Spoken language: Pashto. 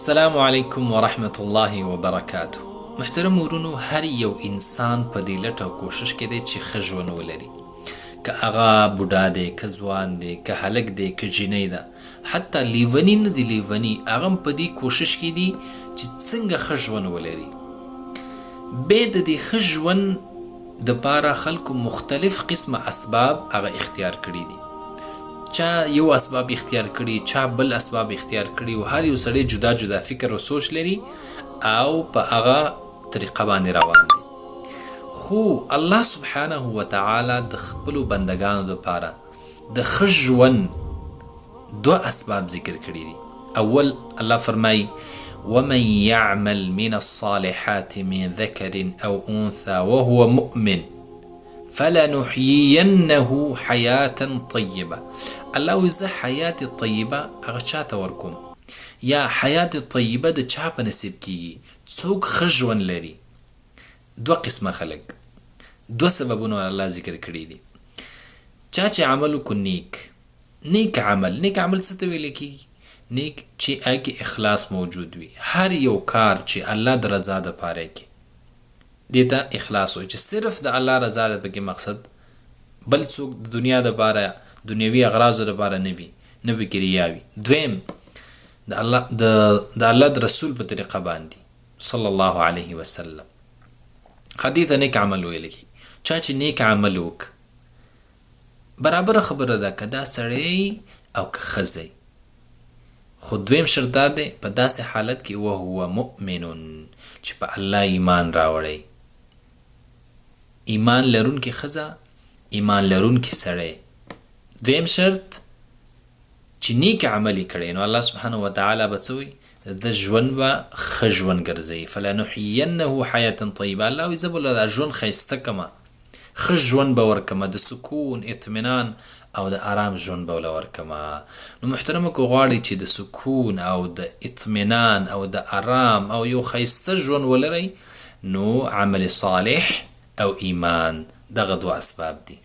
السلام علیکم ورحمت الله وبرکاته. محترم ورونو، هر یو انسان په دې لټه او کوشش کې دی چې ښه ژوند ولري، که هغه بوډا دی، که ځوان دی، که هلک دی، که جینۍ ده، حتی لیونی نه دی لیونی، هغه هم په دې کوشش کې دي چې څنګه ښه ژوند ولري. بیا د دې ښه ژوند دپاره خلکو مختلف قسمه اسباب هغه اختیار کړي دي. چا یو اسباب اختیار کړي، چا بل اسباب اختیار کړي، او هر یو سړی جدا جدا فکر او سوچ لري او په هغه طریقه باندې روان دي. خو الله سبحانه وتعالی د خپلو بندګانو دپاره د ښه ژوند دوه اسباب ذکر کړي دي. اول الله فرمایي: ومن يعمل من الصالحات من ذكر أو أنثى وهو مؤمن فلنحيينه حياة طيبة. الله وی زه حیات طیبه هغه چاته ورکوم، یا حیات طیبه د چا په نصیب کیږي؟ څوک ښه ژوند لري. دوه قسمه خلک، دوه سببونه الله ذکر کړي دي. چا چې عمل وکړو نیک عمل. نیک عمل څه ته ویل کیږي؟ نیک چې هغې کې اخلاص موجود وي. هر یو کار چې الله د رضا دپاره کوي دې ته اخلاص وایي، چې صرف د الله رضا ده پکې مقصد، بل څوک د دنیا دپاره دنیوي اغراضو دپاره نه وي، نه پکې ریا وي. دویم د الله د رسول په طریقه باندې صلی الله علیه وسلم دې ته نیک عمل ویل کیږي. چا چې نیک عمل وکړ، برابره خبره ده که دا سړی او که ښځی، خو دویم شرط دا دی په داسې حالت کې وهو مؤمن چې په الله ایمان راوړی. ایمان لرونکې ښځه، ایمان لرونکې سړی. دویم شرط چې نیک عمل یې کړی، نو الله سبحانه وتعالی به څه وایي؟ د ژوند به ښه ژوند ګرځوي. فلنحینه حیاة طیبه. الله وایي زه به دا ژوند ښایسته کړمه، ښه ژوند به ورکړمه، د سکون، اطمینان او د آرام ژوند به وله ورکړمه. نو محترمه که غواړئ چې د سکون او د اطمینان او د آرام او یو ښایسته ژوند ولرئ، نو عمل صالح او ایمان دغه دوه اسباب دي.